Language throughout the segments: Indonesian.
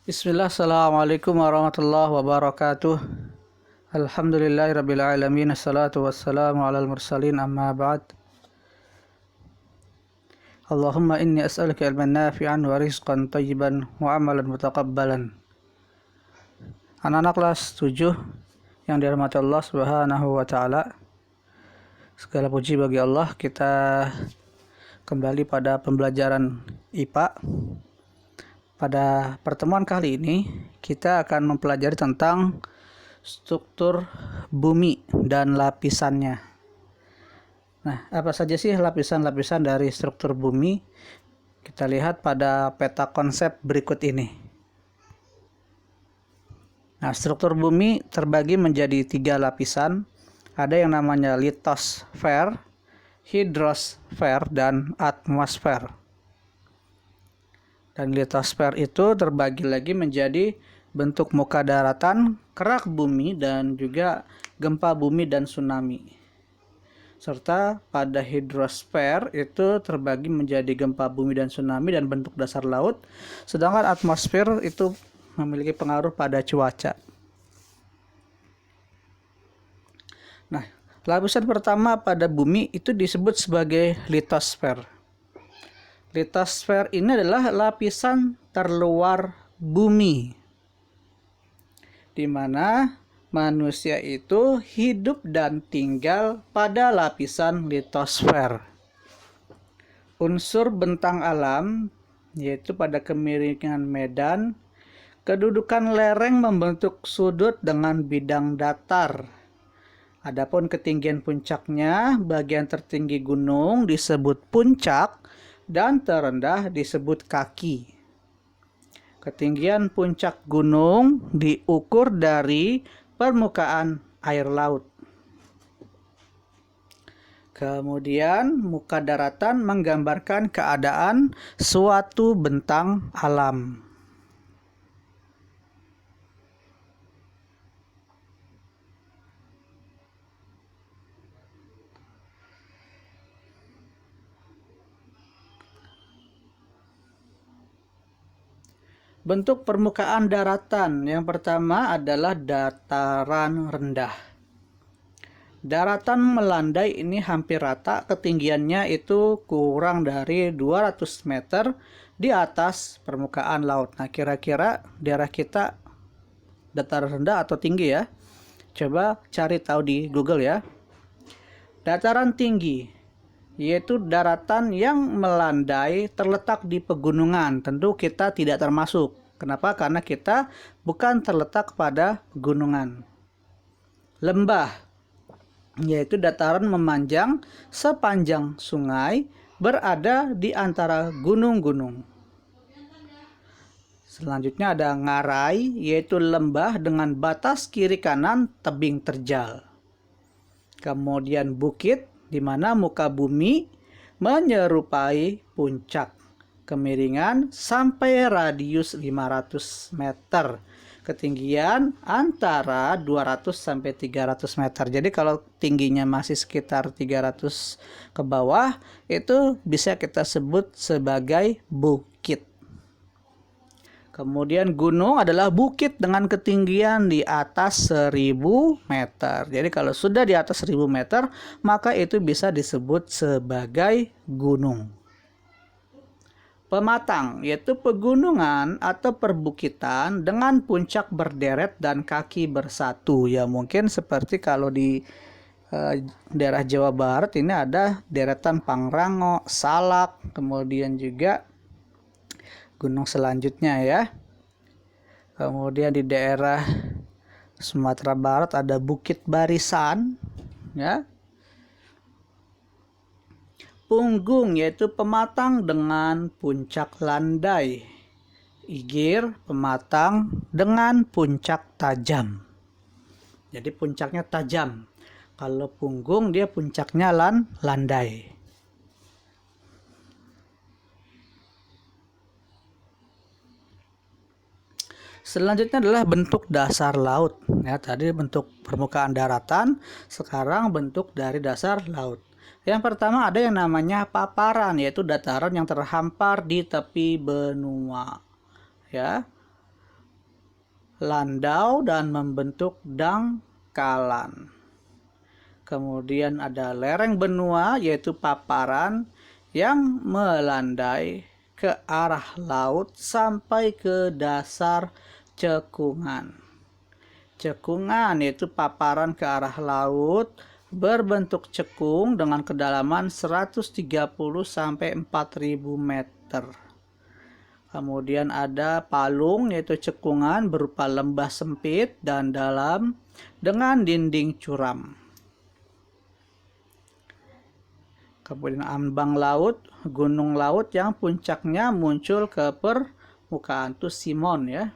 Bismillah, assalamualaikum warahmatullahi wabarakatuh. Alhamdulillahirabbil alamin, assalatu wassalamu alal mursalin, amma ba'd. Allahumma inni as'aluka ilman nafi'an wa rizqan tayyiban wa amalan mutaqabbalan. Anak-anak kelas 7 yang dirahmati Allah Subhanahu wa taala. Segala puji bagi Allah, kita kembali pada pembelajaran IPA. Pada pertemuan kali ini kita akan mempelajari tentang struktur bumi dan lapisannya. Nah, apa saja sih lapisan-lapisan dari struktur bumi? Kita lihat pada peta konsep berikut ini. Nah, struktur bumi terbagi menjadi 3 lapisan. Ada yang namanya litosfer, hidrosfer, dan atmosfer. Dan litosfer itu terbagi lagi menjadi bentuk muka daratan, kerak bumi, dan juga gempa bumi dan tsunami. Serta pada hidrosfer itu terbagi menjadi gempa bumi dan tsunami dan bentuk dasar laut. Sedangkan atmosfer itu memiliki pengaruh pada cuaca. Nah, lapisan pertama pada bumi itu disebut sebagai litosfer. Litosfer ini adalah lapisan terluar bumi, di mana manusia itu hidup dan tinggal pada lapisan litosfer. Unsur bentang alam yaitu pada kemiringan medan, kedudukan lereng membentuk sudut dengan bidang datar. Adapun ketinggian puncaknya, bagian tertinggi gunung disebut puncak dan terendah disebut kaki. Ketinggian puncak gunung diukur dari permukaan air laut. Kemudian muka daratan menggambarkan keadaan suatu bentang alam. Bentuk permukaan daratan yang pertama adalah dataran rendah. Daratan melandai ini hampir rata, ketinggiannya itu kurang dari 200 meter di atas permukaan laut. Nah, kira-kira daerah kita dataran rendah atau tinggi ya? Coba cari tahu di Google ya. Dataran tinggi yaitu daratan yang melandai terletak di pegunungan. Tentu kita tidak termasuk. Kenapa? Karena kita bukan terletak pada pegunungan. Lembah yaitu dataran memanjang sepanjang sungai berada di antara gunung-gunung. Selanjutnya ada ngarai yaitu lembah dengan batas kiri kanan tebing terjal. Kemudian bukit di mana muka bumi menyerupai puncak, kemiringan sampai radius 500 meter, ketinggian antara 200 sampai 300 meter. Jadi kalau tingginya masih sekitar 300 ke bawah, itu bisa kita sebut sebagai bukit. Kemudian gunung adalah bukit dengan ketinggian di atas 1000 meter. Jadi kalau sudah di atas 1000 meter, maka itu bisa disebut sebagai gunung. Pematang, yaitu pegunungan atau perbukitan dengan puncak berderet dan kaki bersatu. Ya mungkin seperti kalau di daerah Jawa Barat ini ada deretan Pangrango, Salak, kemudian juga gunung selanjutnya ya. Kemudian di daerah Sumatera Barat ada Bukit Barisan ya. Punggung yaitu pematang dengan puncak landai. Igir pematang dengan puncak tajam. Jadi puncaknya tajam. Kalau punggung dia puncaknya landai. Selanjutnya adalah bentuk dasar laut. Ya, tadi bentuk permukaan daratan, sekarang bentuk dari dasar laut. Yang pertama ada yang namanya paparan, yaitu dataran yang terhampar di tepi benua. Ya. landau dan membentuk dangkalan. Kemudian ada lereng benua, yaitu paparan yang melandai ke arah laut sampai ke dasar cekungan. Cekungan yaitu paparan ke arah laut berbentuk cekung dengan kedalaman 130 sampai 4000 meter. Kemudian ada palung yaitu cekungan berupa lembah sempit dan dalam dengan dinding curam. Kemudian ambang laut, gunung laut yang puncaknya muncul ke permukaan, itu Simon ya.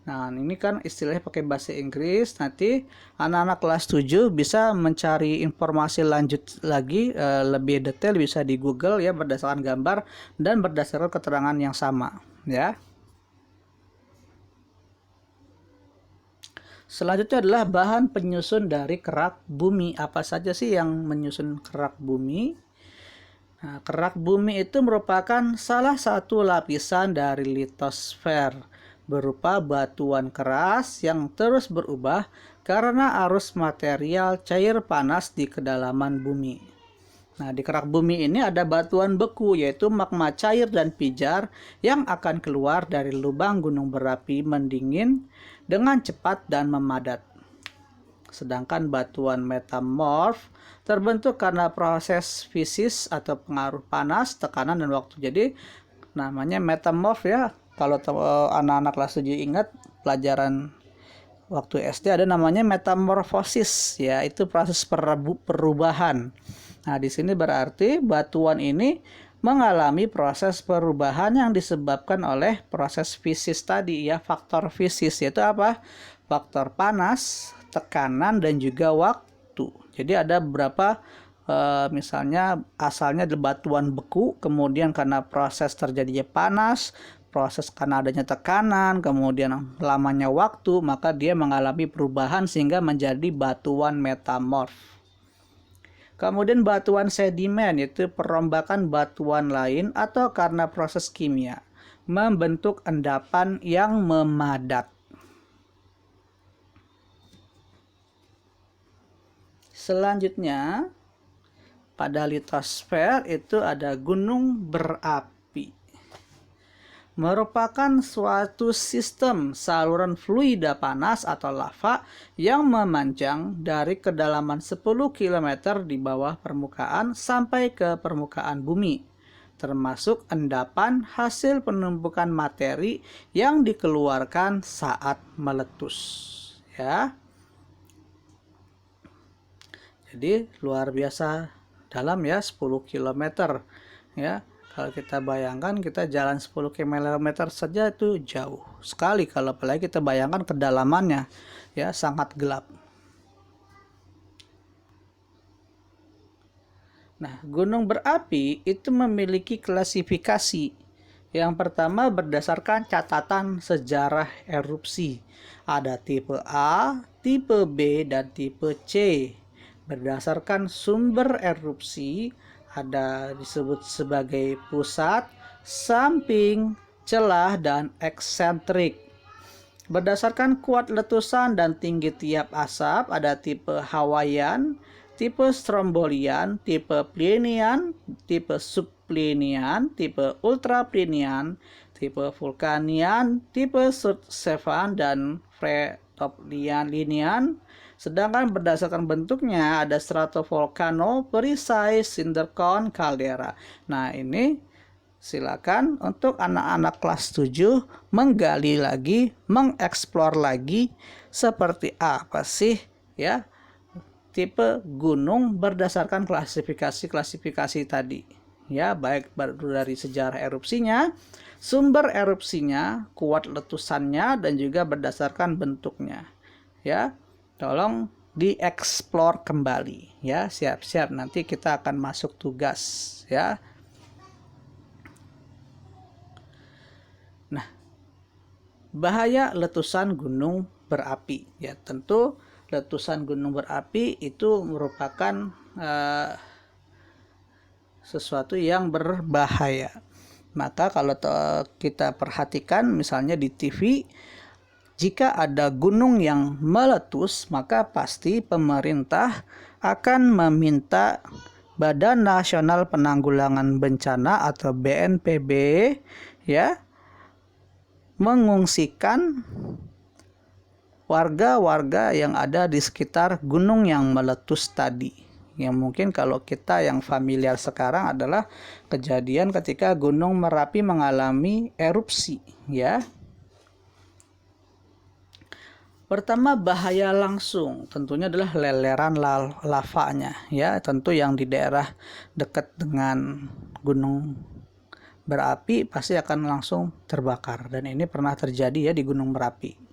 Nah, ini kan istilahnya pakai bahasa Inggris. Nanti anak-anak kelas 7 bisa mencari informasi lanjut lagi lebih detail bisa di Google ya, berdasarkan gambar dan berdasarkan keterangan yang sama ya. Selanjutnya adalah bahan penyusun dari kerak bumi. Apa saja sih yang menyusun kerak bumi? Nah, kerak bumi itu merupakan salah satu lapisan dari litosfer, berupa batuan keras yang terus berubah karena arus material cair panas di kedalaman bumi. Nah, di kerak bumi ini ada batuan beku, yaitu magma cair dan pijar yang akan keluar dari lubang gunung berapi mendingin dengan cepat dan memadat. Sedangkan batuan metamorf terbentuk karena proses fisis atau pengaruh panas, tekanan, dan waktu. Jadi namanya metamorf ya. Kalau anak-anak kelas 7 ingat pelajaran waktu SD ada namanya metamorfosis ya, itu proses perubahan. Nah, di sini berarti batuan ini mengalami proses perubahan yang disebabkan oleh proses fisis tadi ya, faktor fisis, yaitu apa? Faktor panas, tekanan, dan juga waktu. Jadi ada beberapa misalnya asalnya batuan beku, kemudian karena proses terjadinya panas, proses karena adanya tekanan, kemudian lamanya waktu, maka dia mengalami perubahan sehingga menjadi batuan metamorf. Kemudian batuan sedimen, yaitu perombakan batuan lain atau karena proses kimia membentuk endapan yang memadat. Selanjutnya, pada litosfer itu ada gunung berapi. Merupakan suatu sistem saluran fluida panas atau lava yang memanjang dari kedalaman 10 km di bawah permukaan sampai ke permukaan bumi, termasuk endapan hasil penumpukan materi yang dikeluarkan saat meletus ya. Jadi luar biasa dalam ya, 10 km ya. Kalau kita bayangkan kita jalan 10 km saja itu jauh sekali, kalau apalagi kita bayangkan kedalamannya ya, sangat gelap. Nah, gunung berapi itu memiliki klasifikasi. Yang pertama berdasarkan catatan sejarah erupsi. Ada tipe A, tipe B, dan tipe C. Berdasarkan sumber erupsi, ada disebut sebagai pusat, samping, celah, dan eksentrik. Berdasarkan kuat letusan dan tinggi tiap asap, ada tipe Hawaiian, tipe Strombolian, tipe Plinian, tipe Subplinian, tipe Ultraplinian, tipe Vulkanian, tipe Sutherland, dan Fretolinian. Sedangkan berdasarkan bentuknya ada stratovolcano, perisai, cinder cone, caldera. Nah, ini silakan untuk anak-anak kelas 7 menggali lagi, mengeksplor lagi seperti apa sih ya tipe gunung berdasarkan klasifikasi tadi. Ya, baik dari sejarah erupsinya, sumber erupsinya, kuat letusannya, dan juga berdasarkan bentuknya. Ya, tolong dieksplor kembali ya, siap-siap nanti kita akan masuk tugas ya. Nah, bahaya letusan gunung berapi ya, tentu letusan gunung berapi itu merupakan sesuatu yang berbahaya. Maka kalau kita perhatikan misalnya di TV, jika ada gunung yang meletus, maka pasti pemerintah akan meminta Badan Nasional Penanggulangan Bencana atau BNPB ya mengungsikan warga-warga yang ada di sekitar gunung yang meletus tadi. Yang mungkin kalau kita yang familiar sekarang adalah kejadian ketika Gunung Merapi mengalami erupsi, ya. Pertama, bahaya langsung tentunya adalah leleran lavanya, ya. Tentu yang di daerah dekat dengan gunung berapi pasti akan langsung terbakar, dan ini pernah terjadi ya di Gunung Merapi.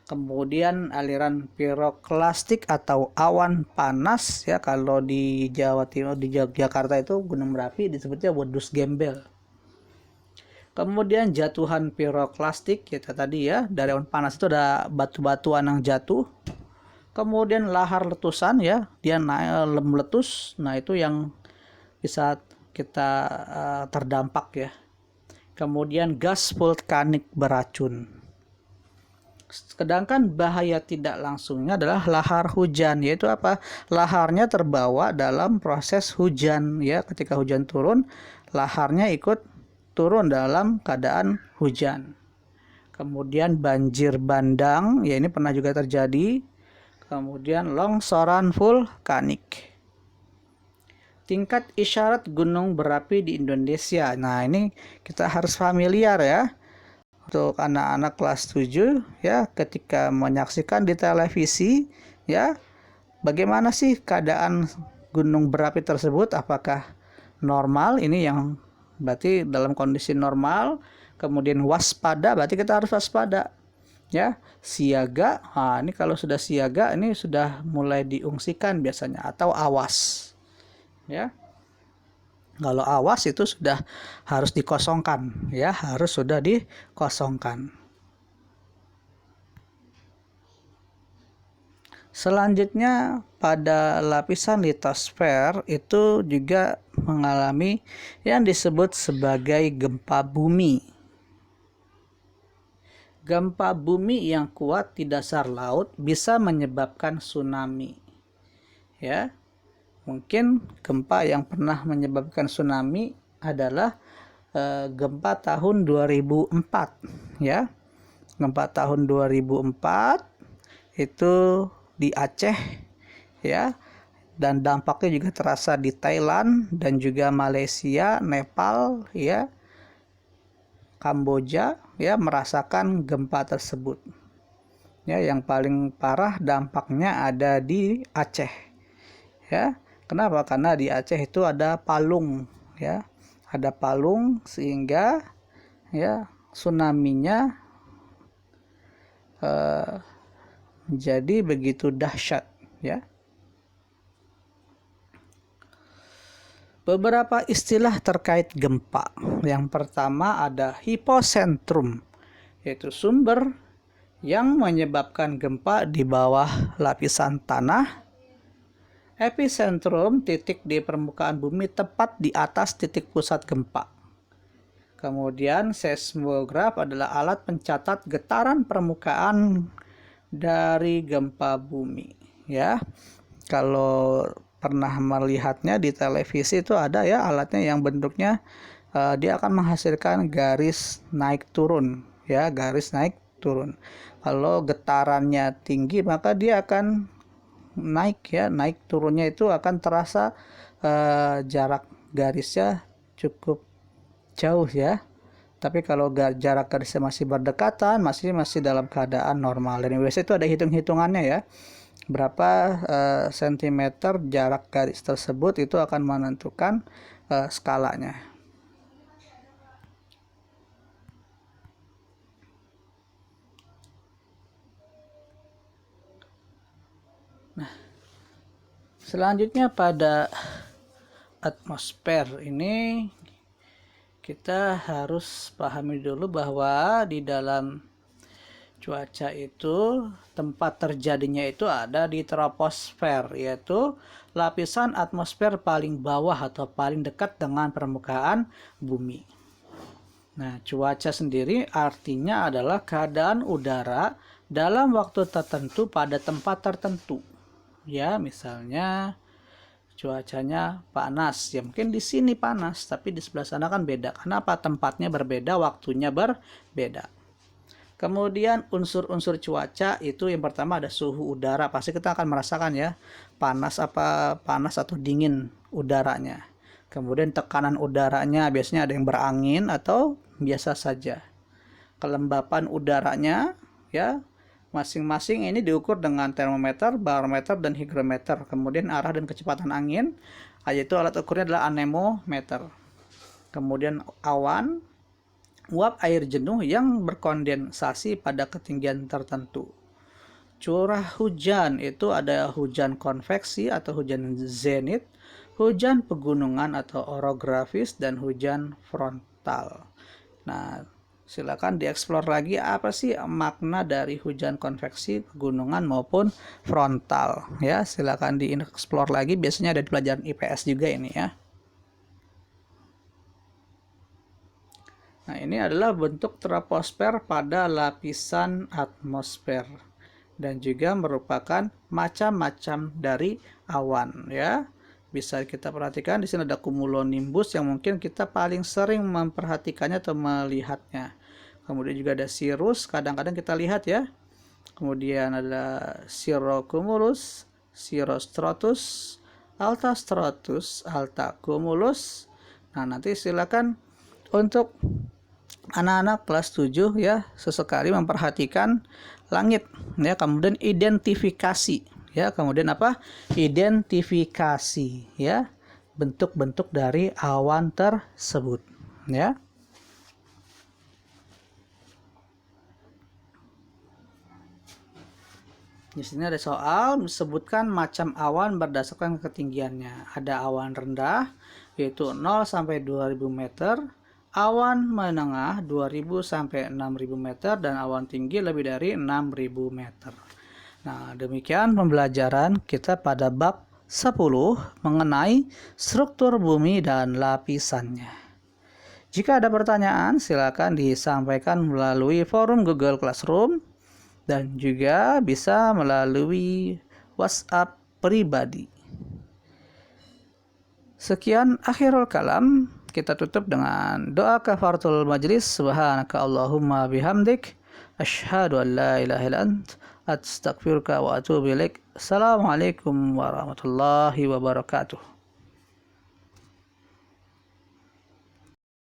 Kemudian aliran piroklastik atau awan panas, ya, kalau di Jawa Timur, di Yogyakarta itu Gunung Merapi disebutnya wedus gembel. Kemudian jatuhan piroklastik kita tadi ya, dari awan panas itu ada batu-batuan yang jatuh. Kemudian lahar letusan, ya, dia naik meletus. Nah, itu yang bisa kita terdampak ya. Kemudian gas vulkanik beracun. Sedangkan bahaya tidak langsungnya adalah lahar hujan, yaitu apa? Laharnya terbawa dalam proses hujan, ya. Ketika hujan turun, laharnya ikut turun dalam keadaan hujan. Kemudian banjir bandang, ya, ini pernah juga terjadi. Kemudian longsoran vulkanik. Tingkat isyarat gunung berapi di Indonesia. Nah, ini kita harus familiar ya. Untuk anak-anak kelas 7 ya, ketika menyaksikan di televisi ya, bagaimana sih keadaan gunung berapi tersebut, apakah normal? Ini yang berarti dalam kondisi normal. Kemudian waspada, berarti kita harus waspada ya. Siaga, nah ini kalau sudah siaga ini sudah mulai diungsikan biasanya, atau awas ya. Kalau awas itu sudah harus dikosongkan, ya, harus sudah dikosongkan. Selanjutnya pada lapisan litosfer itu juga mengalami yang disebut sebagai gempa bumi. Gempa bumi yang kuat di dasar laut bisa menyebabkan tsunami, ya. Mungkin gempa yang pernah menyebabkan tsunami adalah gempa tahun 2004 ya. Gempa tahun 2004 itu di Aceh ya, dan dampaknya juga terasa di Thailand dan juga Malaysia, Nepal ya, Kamboja ya merasakan gempa tersebut. Ya, yang paling parah dampaknya ada di Aceh. Ya. Kenapa? Karena di Aceh itu ada palung ya. Ada palung sehingga ya tsunaminya menjadi begitu dahsyat ya. Beberapa istilah terkait gempa. Yang pertama ada hipocentrum, yaitu sumber yang menyebabkan gempa di bawah lapisan tanah. Epicentrum, titik di permukaan bumi tepat di atas titik pusat gempa. Kemudian seismograf adalah alat pencatat getaran permukaan dari gempa bumi ya. Kalau pernah melihatnya di televisi itu ada ya alatnya yang bentuknya dia akan menghasilkan garis naik turun ya, garis naik turun. Kalau getarannya tinggi maka dia akan naik ya, naik turunnya itu akan terasa jarak garisnya cukup jauh ya. Tapi kalau jarak garisnya masih berdekatan, masih dalam keadaan normal. Dan biasanya itu ada hitung-hitungannya ya. Berapa sentimeter jarak garis tersebut itu akan menentukan skalanya. Nah, selanjutnya pada atmosfer ini kita harus pahami dulu bahwa di dalam cuaca itu tempat terjadinya itu ada di troposfer, yaitu lapisan atmosfer paling bawah atau paling dekat dengan permukaan bumi. Nah, cuaca sendiri artinya adalah keadaan udara dalam waktu tertentu pada tempat tertentu. Ya, misalnya cuacanya panas. Ya mungkin di sini panas, tapi di sebelah sana kan beda. Kenapa? Tempatnya berbeda, waktunya berbeda. Kemudian unsur-unsur cuaca itu yang pertama ada suhu udara. Pasti kita akan merasakan ya, panas atau dingin udaranya. Kemudian tekanan udaranya biasanya ada yang berangin atau biasa saja. Kelembapan udaranya ya, masing-masing ini diukur dengan termometer, barometer, dan hygrometer. Kemudian arah dan kecepatan angin, yaitu alat ukurnya adalah anemometer. Kemudian awan, uap air jenuh yang berkondensasi pada ketinggian tertentu. Curah hujan itu ada hujan konveksi atau hujan zenit, hujan pegunungan atau orografis, dan hujan frontal. Nah, silakan dieksplor lagi apa sih makna dari hujan konveksi, pegunungan maupun frontal ya. Silakan dieksplor lagi, biasanya ada di pelajaran IPS juga ini ya. Nah, ini adalah bentuk troposfer pada lapisan atmosfer dan juga merupakan macam-macam dari awan ya. Bisa kita perhatikan di sini ada cumulonimbus yang mungkin kita paling sering memperhatikannya atau melihatnya. Kemudian juga ada cirrus, kadang-kadang kita lihat ya. Kemudian ada cirrocumulus, cirrostratus, altastratus, altacumulus. Nah, nanti silakan untuk anak-anak kelas 7 ya, sesekali memperhatikan langit ya, kemudian identifikasi ya, kemudian apa? Identifikasi ya, bentuk-bentuk dari awan tersebut ya. Di sini ada soal, sebutkan macam awan berdasarkan ketinggiannya. Ada awan rendah yaitu 0 sampai 2000 meter, awan menengah 2000 sampai 6000 meter, dan awan tinggi lebih dari 6000 meter. Nah, demikian pembelajaran kita pada bab 10 mengenai struktur bumi dan lapisannya. Jika ada pertanyaan, silakan disampaikan melalui forum Google Classroom dan juga bisa melalui WhatsApp pribadi. Sekian akhirul kalam. Kita tutup dengan doa kafaratul majlis. Subhanaka Allahumma bihamdik, asyhadu an la ilaha illa ant, astaghfiruka wa atubu ilaik. Assalamualaikum warahmatullahi wabarakatuh.